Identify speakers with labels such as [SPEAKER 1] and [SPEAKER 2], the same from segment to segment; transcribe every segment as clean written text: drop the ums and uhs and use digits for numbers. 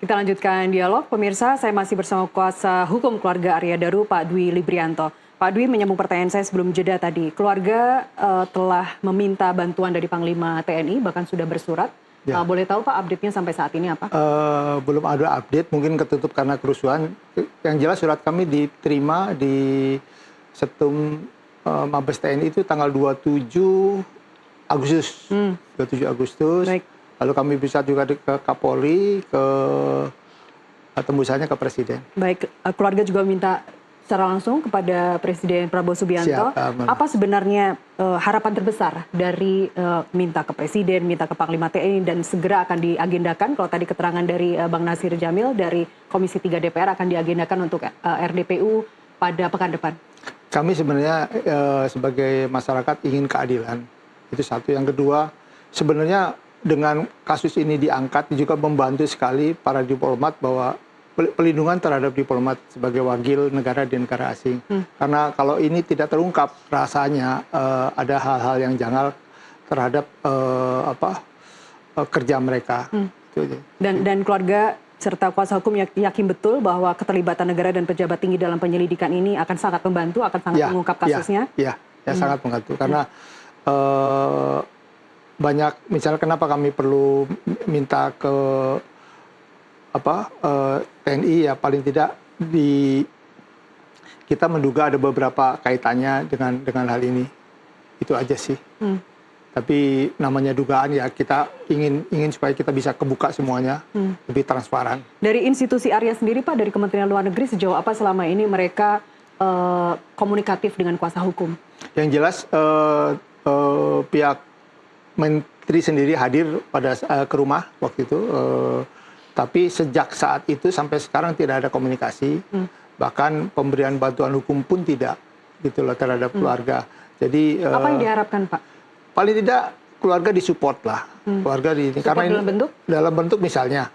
[SPEAKER 1] Kita lanjutkan dialog. Pemirsa, saya masih bersama kuasa hukum keluarga Arya Daru, Pak Dwi Librianto. Pak Dwi, menyambung pertanyaan saya sebelum jeda tadi. Keluarga telah meminta bantuan dari Panglima TNI, bahkan sudah bersurat. Ya. Boleh tahu Pak, update-nya sampai saat ini apa?
[SPEAKER 2] Belum ada update, mungkin ketutup karena kerusuhan. Yang jelas surat kami diterima di Setum Mabes TNI itu tanggal 27 Agustus. 27 Agustus.
[SPEAKER 1] Baik.
[SPEAKER 2] Lalu kami bisa juga ke Kapolri, ke tembusannya ke Presiden.
[SPEAKER 1] Baik, keluarga juga minta secara langsung kepada Presiden Prabowo Subianto. Apa sebenarnya harapan terbesar dari minta ke Presiden, minta ke Panglima TNI, dan segera akan diagendakan? Kalau tadi keterangan dari Bang Nasir Jamil dari Komisi 3 DPR akan diagendakan untuk RDPU pada pekan depan.
[SPEAKER 2] Kami sebenarnya sebagai masyarakat ingin keadilan. Itu satu. Yang kedua, sebenarnya dengan kasus ini diangkat juga membantu sekali para diplomat bahwa pelindungan terhadap diplomat sebagai wakil negara di negara asing. Karena kalau ini tidak terungkap, rasanya ada hal-hal yang janggal terhadap kerja mereka.
[SPEAKER 1] Dan keluarga serta kuasa hukum yakin betul bahwa keterlibatan negara dan pejabat tinggi dalam penyelidikan ini akan sangat membantu, akan sangat mengungkap kasusnya?
[SPEAKER 2] Ya, sangat membantu. Karena banyak, misalnya kenapa kami perlu minta ke TNI, ya paling tidak kita menduga ada beberapa kaitannya dengan hal ini. Itu aja sih. Tapi namanya dugaan, ya kita ingin supaya kita bisa kebuka semuanya, lebih transparan.
[SPEAKER 1] Dari institusi Arya sendiri Pak, dari Kementerian Luar Negeri, sejauh apa selama ini mereka komunikatif dengan kuasa hukum?
[SPEAKER 2] Yang jelas pihak Menteri sendiri hadir ke rumah waktu itu, tapi sejak saat itu sampai sekarang tidak ada komunikasi, bahkan pemberian bantuan hukum pun tidak, gitu loh, terhadap keluarga. Jadi
[SPEAKER 1] apa yang diharapkan Pak?
[SPEAKER 2] Paling tidak keluarga disupport lah, keluarga karena ini dalam bentuk misalnya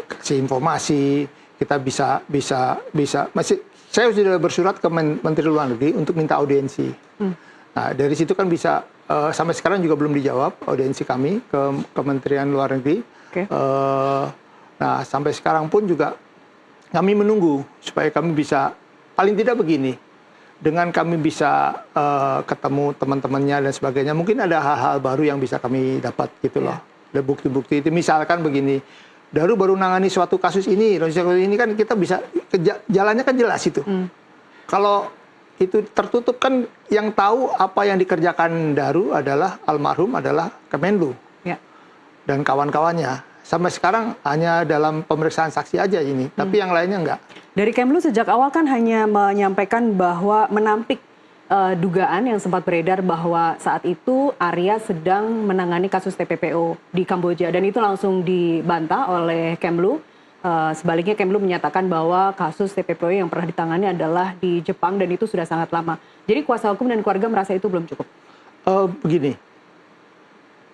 [SPEAKER 2] kasih informasi, kita bisa masih. Saya sudah bersurat ke Menteri Luar Negeri untuk minta audiensi. Nah, dari situ kan bisa, sampai sekarang juga belum dijawab audiensi kami ke Kementerian Luar Negeri. Nah, sampai sekarang pun juga kami menunggu supaya kami bisa, paling tidak begini, dengan kami bisa ketemu teman-temannya dan sebagainya, mungkin ada hal-hal baru yang bisa kami dapat gitu loh. Ada bukti-bukti itu, misalkan begini, Daru baru nangani suatu kasus ini kan kita bisa, jalannya kan jelas itu. Kalau itu tertutup kan yang tahu apa yang dikerjakan Daru adalah almarhum adalah Kemenlu dan kawan-kawannya. Sampai sekarang hanya dalam pemeriksaan saksi aja ini, tapi yang lainnya enggak.
[SPEAKER 1] Dari Kemlu sejak awal kan hanya menyampaikan bahwa menampik dugaan yang sempat beredar bahwa saat itu Arya sedang menangani kasus TPPO di Kamboja, dan itu langsung dibantah oleh Kemlu. Sebaliknya Kemlu menyatakan bahwa kasus TPPO yang pernah ditangani adalah di Jepang dan itu sudah sangat lama. Jadi kuasa hukum dan keluarga merasa itu belum cukup.
[SPEAKER 2] Begini,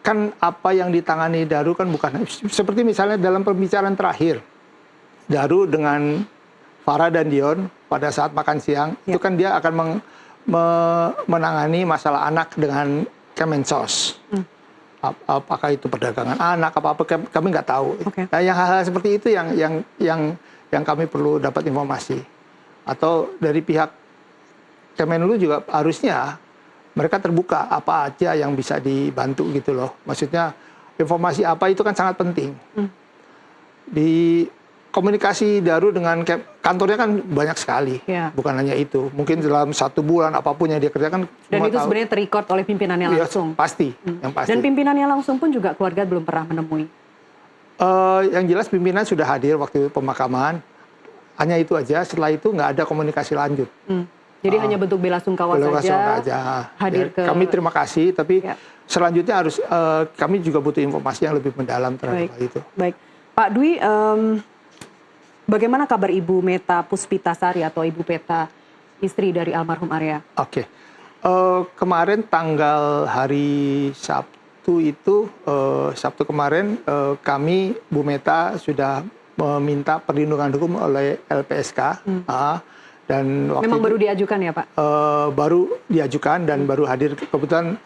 [SPEAKER 2] kan apa yang ditangani Daru kan bukan seperti misalnya dalam pembicaraan terakhir Daru dengan Farah dan Dion pada saat makan siang, itu kan dia akan menangani masalah anak dengan Kemensos. Apakah itu perdagangan anak, apa kami nggak tahu. Nah, yang hal-hal seperti itu yang kami perlu dapat informasi. Atau dari pihak Kemenlu juga harusnya mereka terbuka apa aja yang bisa dibantu gitu loh. Maksudnya informasi apa itu kan sangat penting. Di komunikasi Daru dengan kantornya kan banyak sekali, bukan hanya itu. Mungkin dalam 1 bulan apapun yang dia kerjakan.
[SPEAKER 1] Dan itu sebenarnya terrecord oleh pimpinannya langsung.
[SPEAKER 2] Pasti, yang pasti.
[SPEAKER 1] Dan pimpinannya langsung pun juga keluarga belum pernah menemui.
[SPEAKER 2] Yang jelas pimpinan sudah hadir waktu pemakaman. Hanya itu aja. Setelah itu nggak ada komunikasi lanjut.
[SPEAKER 1] Jadi hanya bentuk bela sungkawa saja. Hadir ke.
[SPEAKER 2] Kami terima kasih, tapi selanjutnya harus kami juga butuh informasi yang lebih mendalam terhadap hal itu.
[SPEAKER 1] Baik, Pak Dwi. Bagaimana kabar Ibu Meta Puspitasari atau Ibu Peta, istri dari almarhum Arya?
[SPEAKER 2] Kemarin tanggal hari Sabtu itu, Sabtu kemarin kami, Bu Meta sudah meminta perlindungan hukum oleh LPSK. Dan waktu
[SPEAKER 1] memang baru diajukan ya Pak?
[SPEAKER 2] Baru diajukan dan baru hadir. Kebetulan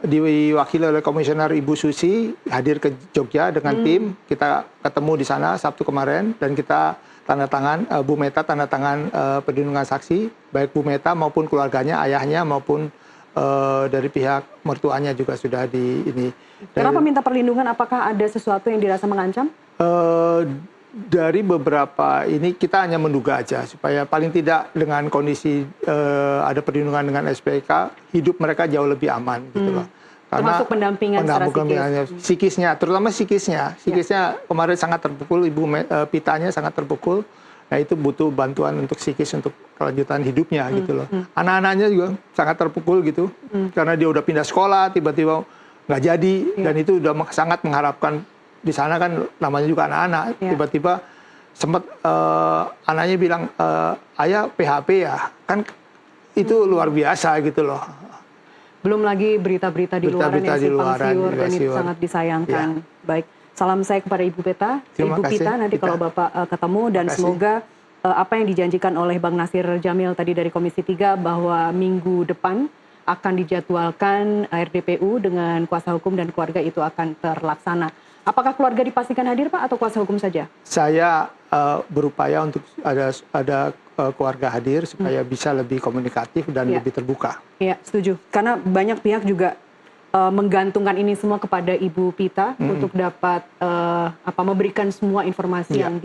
[SPEAKER 2] diwakili oleh Komisioner Ibu Susi hadir ke Jogja dengan tim. Kita ketemu di sana Sabtu kemarin dan kita tanda tangan, Bu Meta tanda tangan perlindungan saksi, baik Bu Meta maupun keluarganya, ayahnya maupun dari pihak mertuanya juga sudah di ini.
[SPEAKER 1] Kenapa minta perlindungan? Apakah ada sesuatu yang dirasa mengancam?
[SPEAKER 2] Dari beberapa ini kita hanya menduga aja supaya paling tidak dengan kondisi ada perlindungan dengan SPK, hidup mereka jauh lebih aman gitu loh. Karena
[SPEAKER 1] termasuk pendampingan secara
[SPEAKER 2] psikisnya, terutama psikisnya kemarin sangat terpukul, Ibu Pitanya sangat terpukul. Nah itu butuh bantuan untuk psikis untuk kelanjutan hidupnya gitu loh. Anak-anaknya juga sangat terpukul gitu karena dia udah pindah sekolah tiba-tiba nggak jadi dan itu udah sangat mengharapkan. Di sana kan namanya juga anak-anak, tiba-tiba sempat anaknya bilang, ayah PHP ya, kan itu luar biasa gitu loh.
[SPEAKER 1] Belum lagi berita-berita di luar yang simpang siur dan itu sangat disayangkan. Baik, salam saya kepada Ibu Peta, Ibu Pita nanti kalau Bapak ketemu dan semoga apa yang dijanjikan oleh Bang Nasir Jamil tadi dari Komisi 3 bahwa minggu depan akan dijadwalkan RDPU dengan kuasa hukum dan keluarga itu akan terlaksana. Apakah keluarga dipastikan hadir Pak atau kuasa hukum saja?
[SPEAKER 2] Saya berupaya untuk ada keluarga hadir supaya bisa lebih komunikatif dan lebih terbuka.
[SPEAKER 1] Iya, setuju. Karena banyak pihak juga menggantungkan ini semua kepada Ibu Pita untuk dapat memberikan semua informasi yang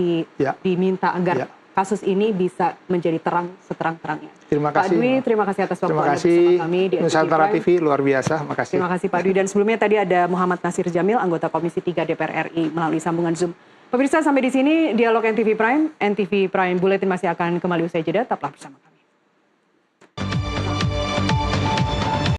[SPEAKER 1] diminta agar kasus ini bisa menjadi terang seterang-terangnya.
[SPEAKER 2] Terima kasih.
[SPEAKER 1] Pak Dwi, terima kasih atas waktu Anda bersama kami di
[SPEAKER 2] Nusantara TV, luar biasa. Makasih.
[SPEAKER 1] Terima kasih Pak Dwi. Dan sebelumnya tadi ada Muhammad Nasir Jamil, anggota Komisi 3 DPR RI melalui sambungan Zoom. Pemirsa, sampai di sini dialog NTV Prime Bulletin masih akan kembali usai jeda. Tetaplah bersama kami.